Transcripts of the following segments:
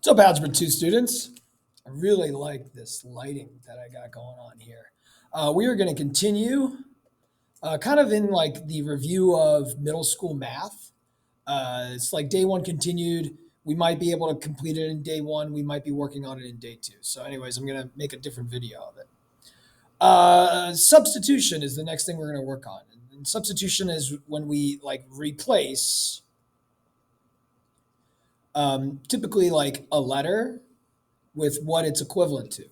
What's up, Algebra 2 students? I really like this lighting that I got going on here. We are going to continue kind of in like the review of middle school math. It's like day one continued. We might be able to complete it in day one. We might be working on it in day two. So, anyways, I'm going to make a different video of it. Substitution is the next thing we're going to work on. And substitution is when we like replace typically like a letter with what it's equivalent to.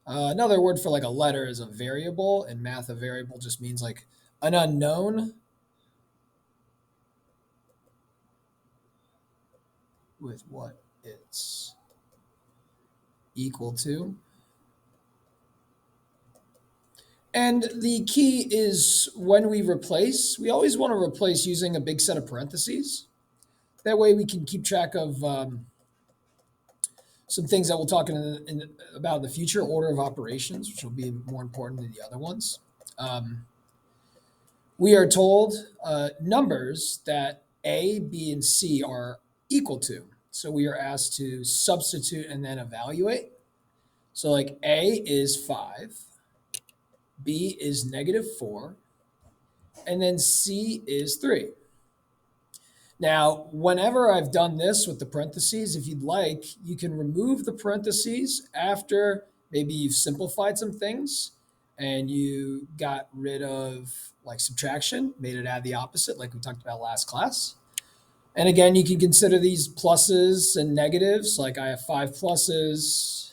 Another word for like a letter is a variable. In math, a variable just means like an unknown with what it's equal to. And the key is when we replace, we always want to replace using a big set of parentheses. That way we can keep track of some things that we'll talk about in the future, order of operations, which will be more important than the other ones. We are told numbers that A, B, and C are equal to. So we are asked to substitute and then evaluate. So like A is 5, B is -4, and then C is 3. Now, whenever I've done this with the parentheses, if you'd like, you can remove the parentheses after maybe you've simplified some things and you got rid of like subtraction, made it add the opposite like we talked about last class. And again, you can consider these pluses and negatives. Like I have 5 pluses,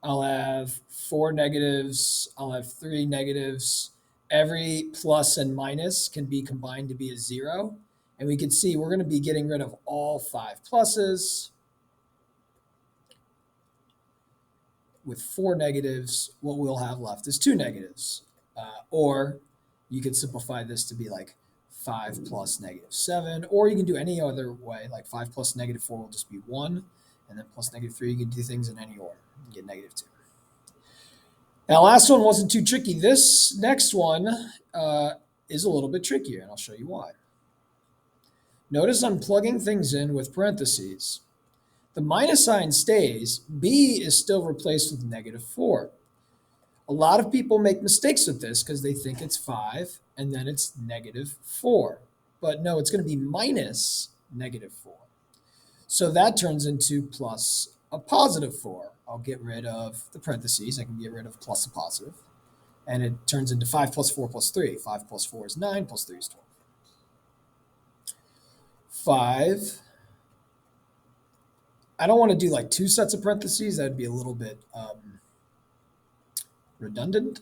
I'll have 4 negatives, I'll have 3 negatives. Every plus and minus can be combined to be a 0. And we can see we're going to be getting rid of all 5 pluses. With 4 negatives, what we'll have left is 2 negatives. Or you could simplify this to be like 5 plus -7. Or you can do any other way, like 5 plus -4 will just be 1. And then plus -3, you can do things in any order. You get -2. Now, last one wasn't too tricky. This next one is a little bit trickier, and I'll show you why. Notice I'm plugging things in with parentheses. The minus sign stays. B is still replaced with -4. A lot of people make mistakes with this because they think it's 5 and then it's -4. But no, it's going to be minus -4. So that turns into plus a +4. I'll get rid of the parentheses. I can get rid of plus a positive. And it turns into 5 plus 4 plus 3. 5 plus 4 is 9 plus 3 is 12. 5. I don't want to do like 2 sets of parentheses. That would be a little bit redundant.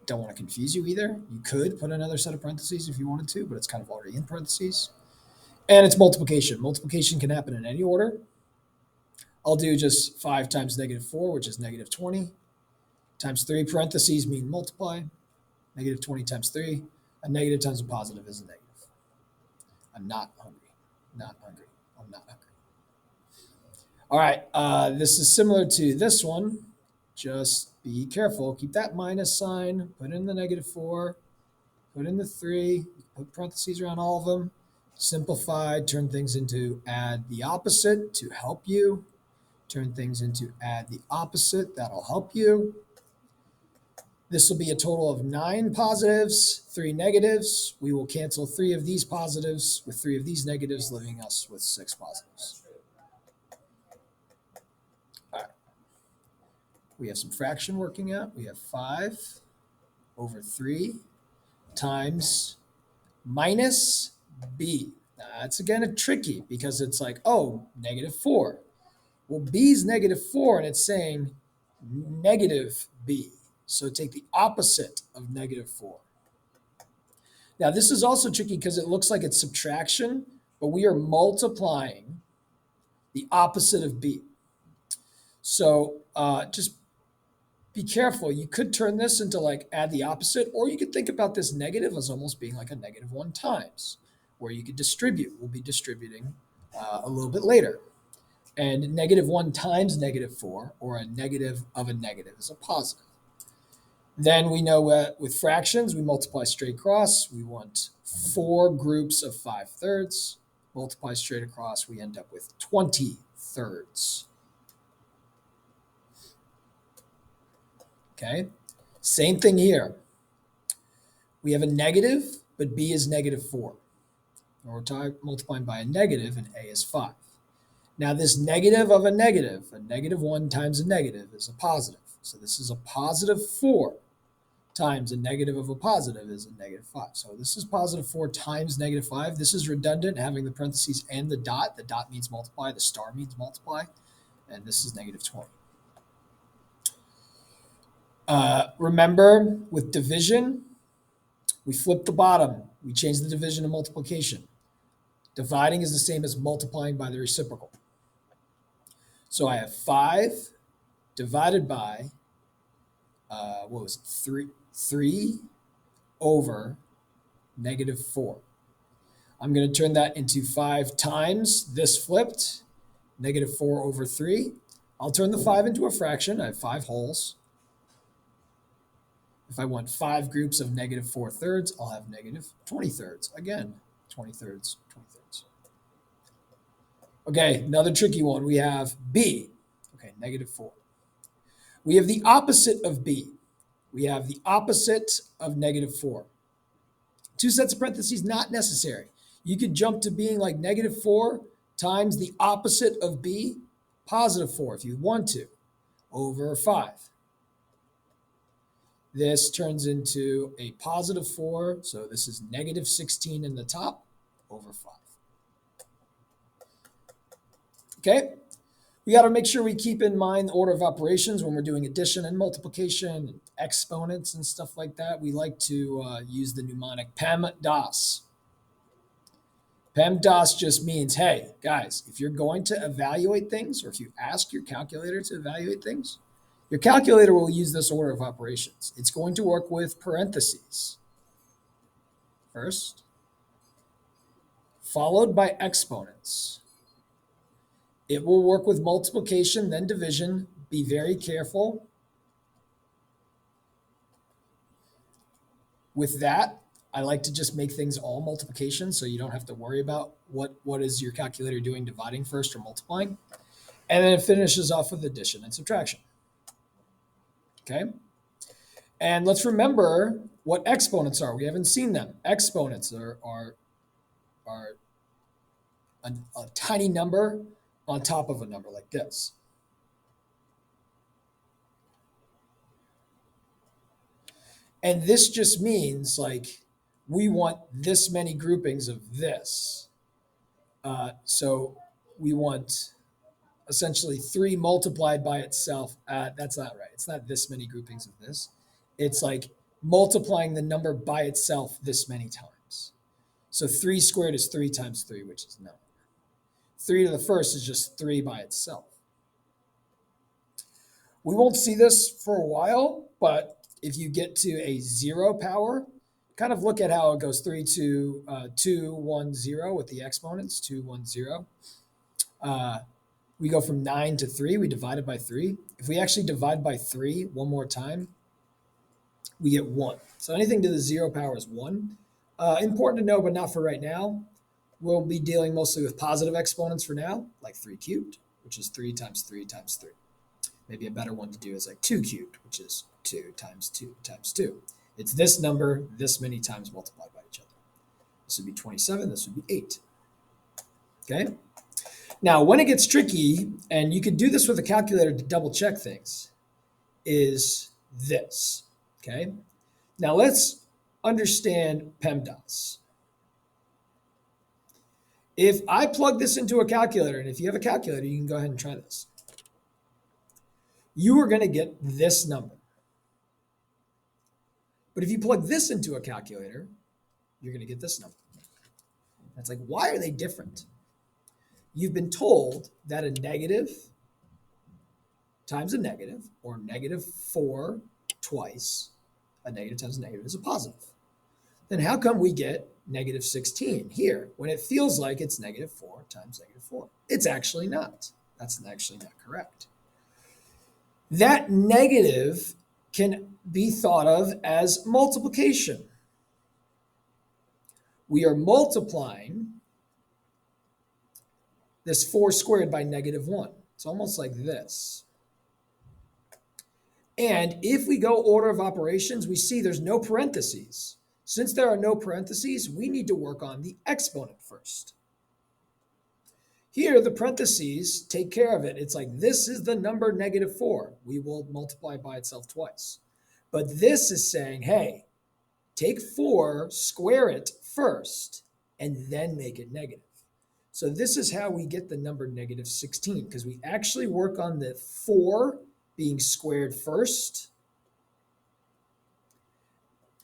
Don't want to confuse you either. You could put another set of parentheses if you wanted to, but it's kind of already in parentheses. And it's multiplication. Multiplication can happen in any order. I'll do just 5 times -4, which is -20, times 3. Parentheses mean multiply. -20 times 3. A negative times a positive is a negative. I'm not hungry. Not hungry. I'm not hungry. All right. This is similar to this one. Just be careful. Keep that minus sign. Put in the -4. Put in the 3. Put parentheses around all of them. Simplify. Turn things into add the opposite to help you. Turn things into add the opposite. That'll help you. This will be a total of 9 positives, 3 negatives. We will cancel 3 of these positives with 3 of these negatives, leaving us with 6 positives. All right. We have some fraction working out. We have 5 over 3 times minus b. Now, that's again a tricky because it's like, oh, -4. Well, b is -4, and it's saying negative b. So take the opposite of -4. Now, this is also tricky because it looks like it's subtraction, but we are multiplying the opposite of b. So just be careful. You could turn this into like add the opposite, or you could think about this negative as almost being like a -1 times, where you could distribute. We'll be distributing a little bit later. And -1 times -4, or a negative of a negative, is a positive. Then we know with fractions, we multiply straight across. We want 4 groups of 5/3. multiply straight across, we end up with 20 thirds. Okay, same thing here. We have a negative, but b is -4. We're multiplying by a negative, and a is 5. Now this negative of a -1 times a negative is a positive. So this is a +4 times a negative of a positive is a -5. So this is +4 times -5. This is redundant, having the parentheses and the dot. The dot means multiply, the star means multiply, and this is -20. Remember, with division, we flip the bottom. We change the division to multiplication. Dividing is the same as multiplying by the reciprocal. So I have 5 divided by, 3 over -4. I'm going to turn that into 5 times this flipped, -4 over 3. I'll turn the 5 into a fraction. I have 5 wholes. If I want 5 groups of -4 thirds, I'll have -20 thirds. Again, 20 thirds, 20 thirds. Okay, another tricky one. We have b. Okay, -4. We have the opposite of b. We have the opposite of -4. 2 sets of parentheses, not necessary. You could jump to being like -4 times the opposite of b, +4 if you want to, over 5. This turns into a +4, so this is -16 in the top over 5. Okay, we got to make sure we keep in mind the order of operations when we're doing addition and multiplication and exponents and stuff like that. We like to use the mnemonic PEMDAS. PEMDAS just means, hey, guys, if you're going to evaluate things, or if you ask your calculator to evaluate things, your calculator will use this order of operations. It's going to work with parentheses first, followed by exponents. It will work with multiplication, then division. Be very careful with that. I like to just make things all multiplication so you don't have to worry about what is your calculator doing, dividing first or multiplying. And then it finishes off with addition and subtraction. Okay? And let's remember what exponents are. We haven't seen them. Exponents are a tiny number on top of a number like this. And this just means like we want this many groupings of this. So we want essentially 3 multiplied by itself. That's not right. It's not this many groupings of this. It's like multiplying the number by itself this many times. So 3 squared is 3 times 3, which is 9. 3 to the first is just 3 by itself. We won't see this for a while, but if you get to a 0 power, kind of look at how it goes 3 to 2, 1, 0 with the exponents, 2, 1, 0. We go from 9 to 3, we divide it by 3. If we actually divide by 3 one more time, we get 1. So anything to the 0 power is 1. Important to know, but not for right now. We'll be dealing mostly with positive exponents for now, like 3 cubed, which is 3 times 3 times 3. Maybe a better one to do is like 2 cubed, which is 2 times 2 times 2. It's this number this many times multiplied by each other. This would be 27, this would be 8. Okay? Now, when it gets tricky, and you could do this with a calculator to double check things, is this. Okay? Now, let's understand PEMDAS. If I plug this into a calculator, and if you have a calculator, you can go ahead and try this. You are going to get this number. But if you plug this into a calculator, you're going to get this number. That's like, why are they different? You've been told that a negative times a negative, or -4 twice, a negative times a negative is a positive. Then how come we get -16 here when it feels like it's -4 times -4? It's actually not. That's actually not correct. That negative can be thought of as multiplication. We are multiplying this 4 squared by -1. It's almost like this. And if we go order of operations, we see there's no parentheses. Since there are no parentheses, we need to work on the exponent first. Here, the parentheses take care of it. It's like this is the number -4. We will multiply by itself twice. But this is saying, hey, take 4, square it first, and then make it negative. So this is how we get the number -16, because we actually work on the 4 being squared first,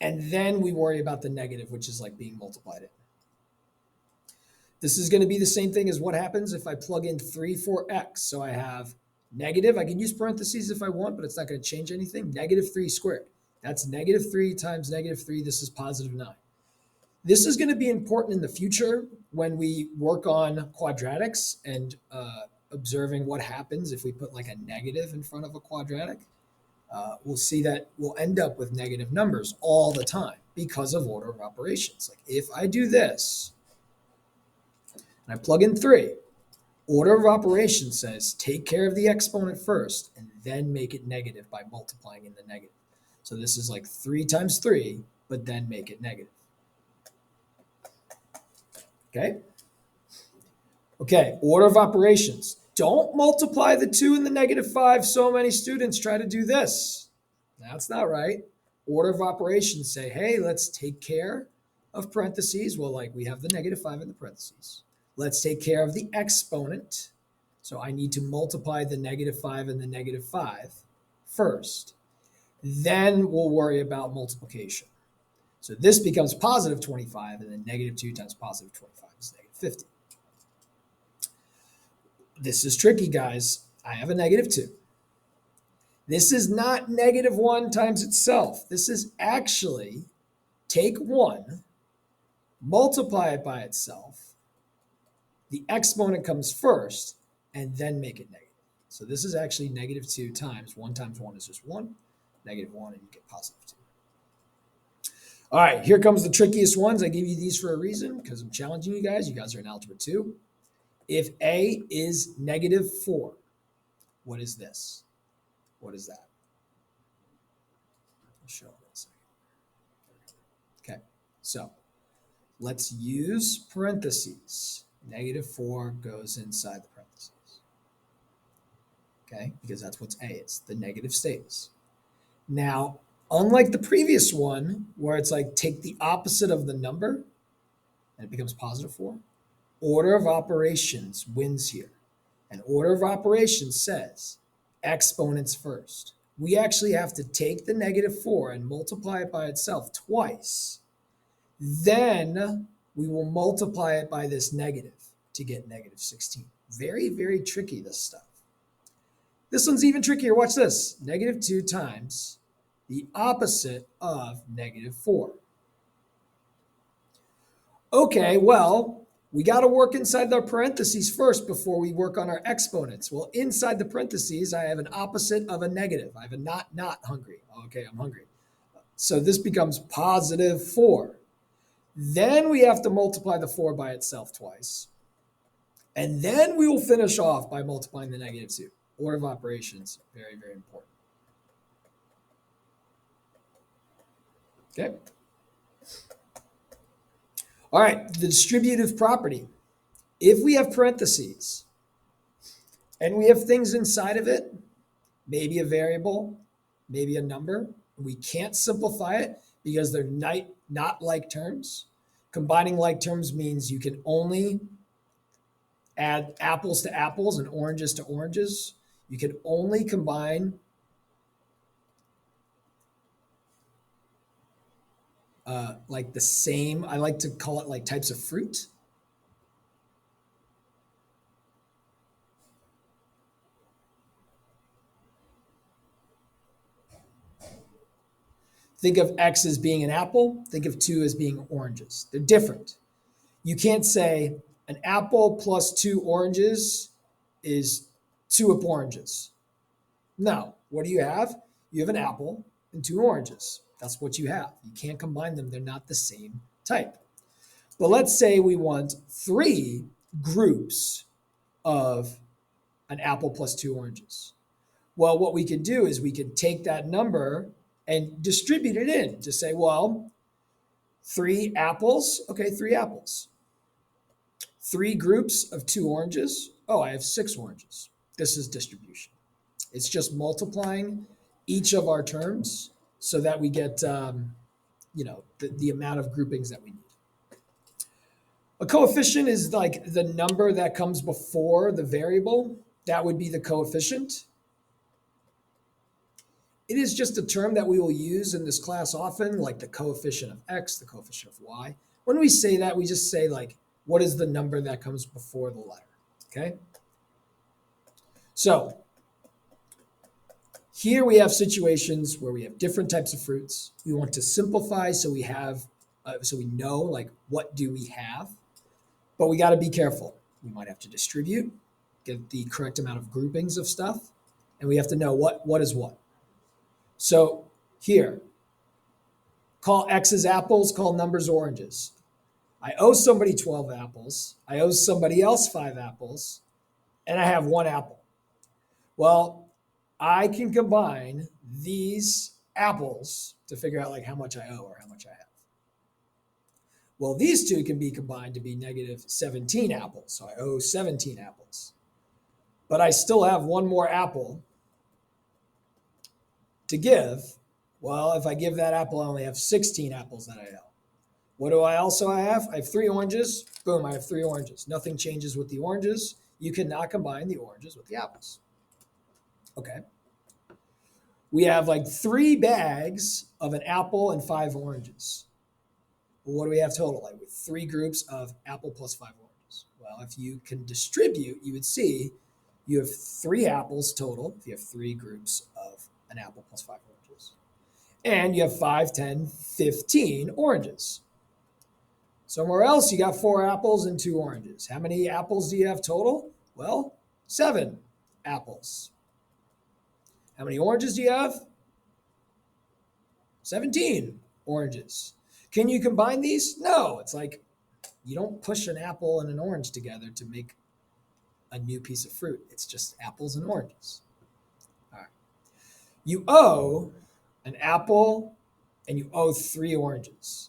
and then we worry about the negative, which is like being multiplied in. This is going to be the same thing as what happens if I plug in 3 for x. So I have negative, I can use parentheses if I want, but it's not going to change anything, -3 squared. That's -3 times -3, this is +9. This is going to be important in the future when we work on quadratics and observing what happens if we put like a negative in front of a quadratic. We'll see that we'll end up with negative numbers all the time because of order of operations. Like if I do this, and I plug in 3, order of operations says take care of the exponent first and then make it negative by multiplying in the negative. So this is like 3 times 3, but then make it negative. Okay? Okay, order of operations. Don't multiply the 2 and the -5. So many students try to do this. That's not right. Order of operations say, hey, let's take care of parentheses. Well, like we have the -5 in the parentheses. Let's take care of the exponent. So I need to multiply the -5 and the -5 first. Then we'll worry about multiplication. So this becomes +25, and then -2 times +25 is -50. This is tricky, guys. I have a -2. This is not -1 times itself. This is actually take 1, multiply it by itself. The exponent comes first, and then make it negative. So this is actually -2 times 1 times 1 is just 1, -1, and you get +2. All right, here comes the trickiest ones. I give you these for a reason because I'm challenging you guys. You guys are in Algebra 2. If A is -4, what is this? What is that? I'll show it in a second. Okay, so let's use parentheses. -4 goes inside the parentheses. Okay, because that's what A is. The negative stays. Now, unlike the previous one, where it's like take the opposite of the number, and it becomes +4, order of operations wins here. And order of operations says exponents first. We actually have to take the -4 and multiply it by itself twice. Then we will multiply it by this negative to get -16. Very, very tricky, this stuff. This one's even trickier. Watch this. -2 times the opposite of -4. Okay, well, we got to work inside the parentheses first before we work on our exponents. Well, inside the parentheses, I have an opposite of a negative. I have a not hungry. Okay, I'm hungry. So this becomes +4. Then we have to multiply the 4 by itself twice. And then we will finish off by multiplying the -2. Order of operations, very, very important. Okay. All right, the distributive property. If we have parentheses and we have things inside of it, maybe a variable, maybe a number, we can't simplify it because they're not like terms. Combining like terms means you can only add apples to apples and oranges to oranges. You can only combine like the same, I like to call it like types of fruit. Think of X as being an apple. Think of 2 as being oranges. They're different. You can't say an apple plus 2 oranges is 2 oranges. No. What do you have? You have an apple and 2 oranges. That's what you have. You can't combine them. They're not the same type. But let's say we want 3 groups of an apple plus 2 oranges. Well, what we could do is we could take that number and distribute it in to say, well, 3 apples. Okay, 3 apples. 3 groups of 2 oranges. Oh, I have 6 oranges. This is distribution. It's just multiplying each of our terms so that we get, the amount of groupings that we need. A coefficient is like the number that comes before the variable. That would be the coefficient. It is just a term that we will use in this class often, like the coefficient of x, the coefficient of y. When we say that, we just say like, what is the number that comes before the letter, okay? So here we have situations where we have different types of fruits. We want to simplify so we know like what do we have, but we got to be careful. We might have to distribute, get the correct amount of groupings of stuff, and we have to know what is what. So here, call X's apples, call numbers oranges. I owe somebody 12 apples. I owe somebody else 5 apples, and I have 1 apple. Well, I can combine these apples to figure out like how much I owe or how much I have. Well, these two can be combined to be negative 17 apples. So I owe 17 apples. But I still have 1 more apple to give. Well, if I give that apple, I only have 16 apples that I owe. What do I also have? I have 3 oranges. Boom, I have 3 oranges. Nothing changes with the oranges. You cannot combine the oranges with the apples. Okay. We have like 3 bags of an apple and 5 oranges. Well, what do we have total? Like with 3 groups of apple plus 5 oranges. Well, if you can distribute, you would see you have 3 apples total if you have 3 groups of an apple plus 5 oranges. And you have 5, 10, 15 oranges. Somewhere else, you got 4 apples and 2 oranges. How many apples do you have total? Well, 7 apples. How many oranges do you have? 17 oranges. Can you combine these? No. It's like you don't push an apple and an orange together to make a new piece of fruit. It's just apples and oranges. All right. You owe an apple and you owe 3 oranges.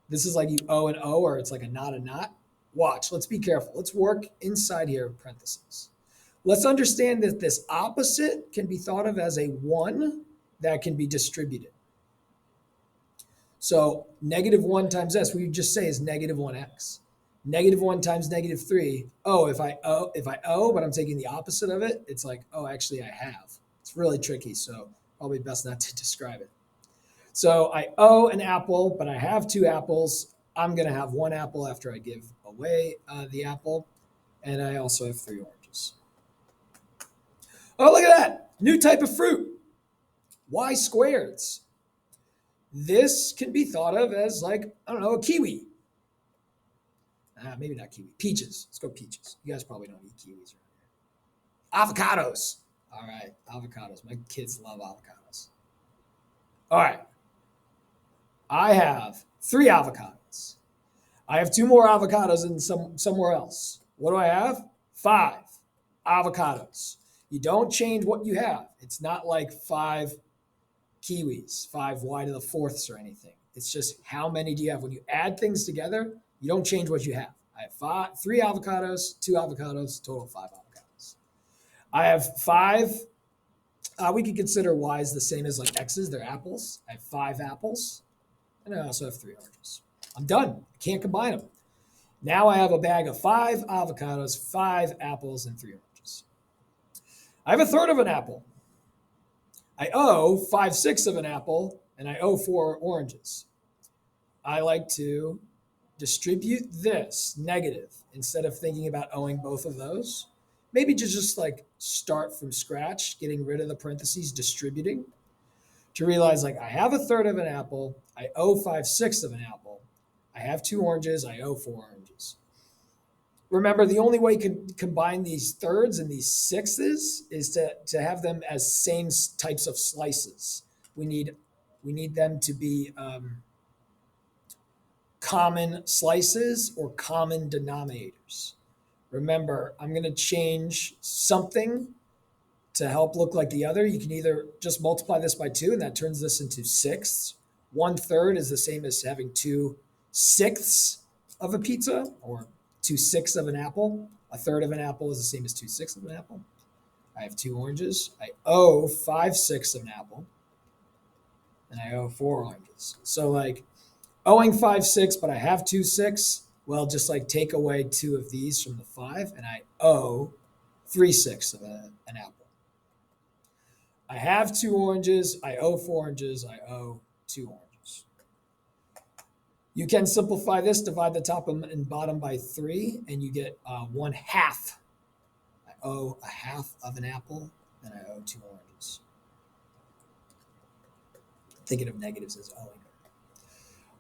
This is like you owe an O, or it's like a not. Watch, let's be careful. Let's work inside here of parentheses. Let's understand that this opposite can be thought of as a 1 that can be distributed. So negative 1 times s, we just say is negative 1x. Negative 1 times negative 3. Oh, if I owe, but I'm taking the opposite of it, it's like, oh, actually I have. It's really tricky, so probably best not to describe it. So I owe an apple, but I have 2 apples. I'm going to have 1 apple after I give away the apple. And I also have 3 oranges. Oh, look at that. New type of fruit. Y squareds. This can be thought of as like, I don't know, a kiwi. Maybe not kiwi. Peaches. Let's go peaches. You guys probably don't eat kiwis around here. Avocados. All right, avocados. My kids love avocados. All right. I have 3 avocados. I have 2 more avocados in somewhere else. What do I have? 5 avocados. You don't change what you have. It's not like 5 kiwis, 5 y to the 4ths or anything. It's just how many do you have? When you add things together, you don't change what you have. I have 3 avocados, 2 avocados, total 5 avocados. I have 5. We could consider y's the same as like x's. They're apples. I have 5 apples. And I also have 3 oranges. I'm done. I can't combine them. Now I have a bag of 5 avocados, 5 apples, and 3 oranges. I have a third of an apple. I owe 5/6 of an apple, and I owe 4 oranges. I like to distribute this negative instead of thinking about owing both of those. Maybe just like start from scratch, getting rid of the parentheses, distributing, to realize like I have a third of an apple, I owe 5/6 of an apple, I have 2 oranges, I owe 4 oranges. Remember, the only way you can combine these thirds and these sixths is to have them as same types of slices. We need them to be common slices or common denominators, Remember, I'm going to change something to help look like the other. You can either just multiply this by 2, and that turns this into sixths. 1/3 is the same as having 2/6 of a pizza, or 2/6 of an apple. A third of an apple is the same as 2/6 of an apple. I have 2 oranges. I owe 5/6 of an apple, and I owe 4 oranges. So like owing 5/6, but I have 2/6. Well, just like take away 2 of these from the 5, and I owe 3/6 of an apple. I have 2 oranges. I owe 4 oranges. I owe 2 oranges. You can simplify this, divide the top and bottom by 3, and you get 1/2. I owe 1/2 of an apple, and I owe 2 oranges. Thinking of negatives as owing.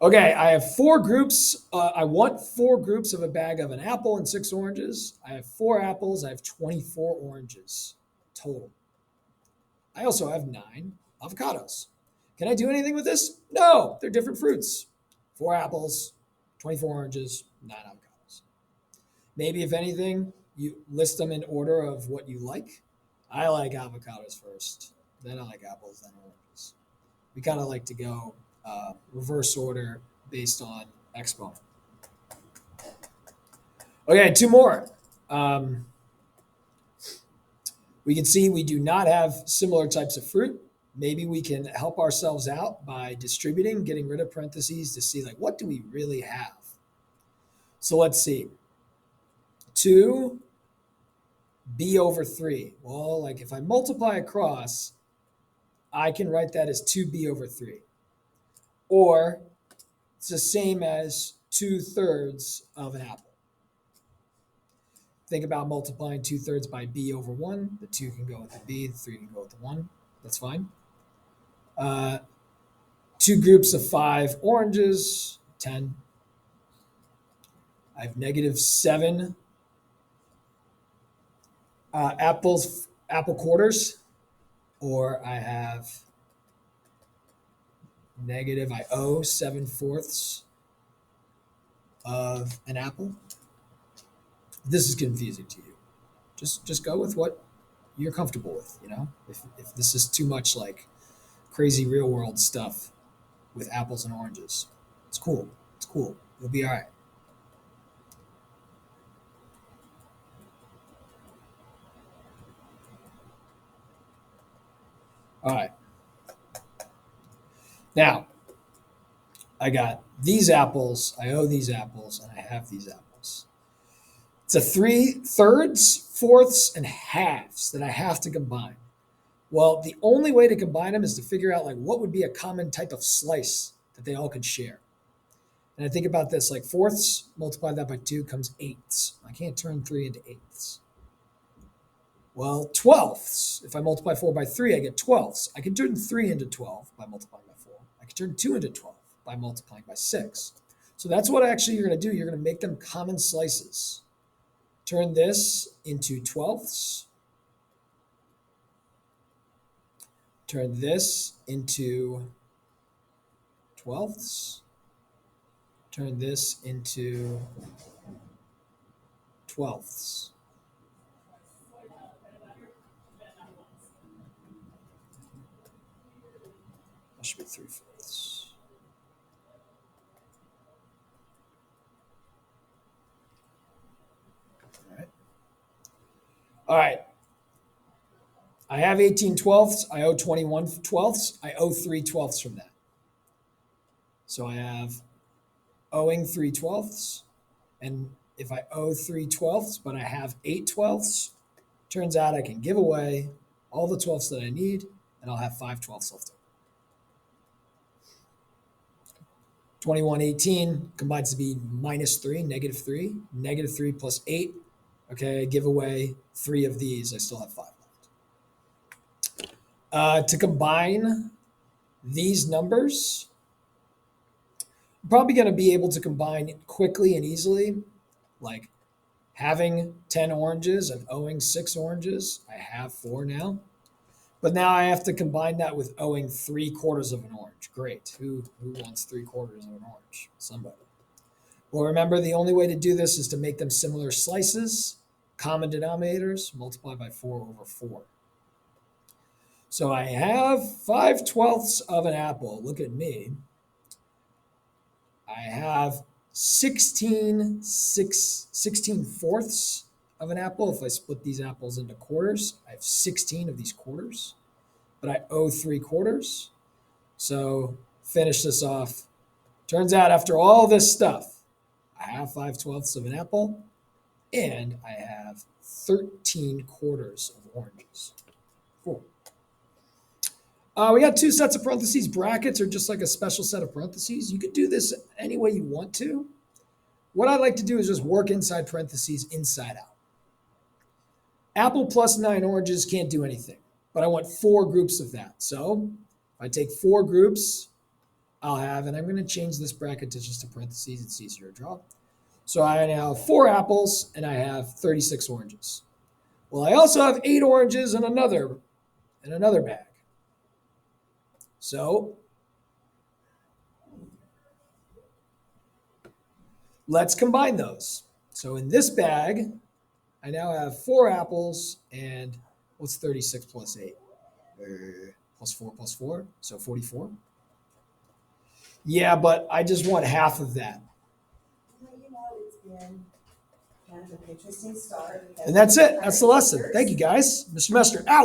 Okay, I have 4 groups. I want 4 groups of a bag of an apple and 6 oranges. I have 4 apples. I have 24 oranges total. I also have 9 avocados. Can I do anything with this? No, they're different fruits. 4 apples, 24 oranges, 9 avocados. Maybe if anything, you list them in order of what you like. I like avocados first, then I like apples, then oranges. We kind of like to go reverse order based on exponent. Okay, 2 more. We can see we do not have similar types of fruit. Maybe we can help ourselves out by distributing, getting rid of parentheses to see like what do we really have. So let's see. 2b over 3. Well, like if I multiply across, I can write that as 2b over 3. Or it's the same as 2/3 of an apple. Think about multiplying 2/3 by b over 1. The 2 can go with the b, the 3 can go with the 1. That's fine. 2 groups of 5 oranges, 10. I have -7 apple quarters, or I have I owe 7/4 of an apple. This is confusing to you. Just go with what you're comfortable with, you know? If this is too much like crazy real world stuff with apples and oranges, it's cool. It's cool. You'll be all right. All right. Now, I got these apples, I owe these apples, and I have these apples. It's a 3/3, 4ths, and halves that I have to combine. Well, the only way to combine them is to figure out like what would be a common type of slice that they all could share. And I think about this like 4ths, multiply that by 2 comes 8ths. I can't turn 3 into 8ths. Well, 12ths. If I multiply 4 by 3, I get 12ths. I can turn 3 into 12 by multiplying by 4. I can turn 2 into 12 by multiplying by 6. So that's what actually you're going to do. You're going to make them common slices. Turn this into 12ths. Turn this into 12ths. Turn this into 12ths. That should be 3/4. All right. All right. I have 18/12. I owe 21/12. I owe 3/12 from that. So I have owing 3/12. And if I owe 3/12, but I have 8/12, turns out I can give away all the 12ths that I need, and I'll have 5/12 left over. 21/18 combines to be -3, -3, -3 plus 8. Okay, I give away 3 of these. I still have 5 left. To combine these numbers, I'm probably going to be able to combine quickly and easily, like having 10 oranges and owing 6 oranges. I have 4 now. But now I have to combine that with owing 3/4 of an orange. Great. Who wants 3/4 of an orange? Somebody. Well, remember, the only way to do this is to make them similar slices. Common denominators, multiply by 4 over 4. So I have 5/12 of an apple. Look at me. I have 16/4 of an apple. If I split these apples into quarters, I have 16 of these quarters, but I owe 3/4. So finish this off. Turns out after all this stuff, I have 5/12 of an apple and I have 13/4 of oranges. Cool. We got 2 sets of parentheses. Brackets are just like a special set of parentheses. You could do this any way you want to. What I like to do is just work inside parentheses, inside out. Apple plus 9 oranges can't do anything, but I want 4 groups of that. So if I take 4 groups, I'll have, and I'm going to change this bracket to just a parentheses. It's easier to draw. So I now have 4 apples and I have 36 oranges. Well, I also have 8 oranges in another bag. So let's combine those. So in this bag, I now have 4 apples and what's 36 plus 8? Plus 4 plus 4, so 44. Yeah, but I just want half of that. It's been kind of an interesting start. And that's it. That's the lesson. Thank you, guys. Mr. Mester, out.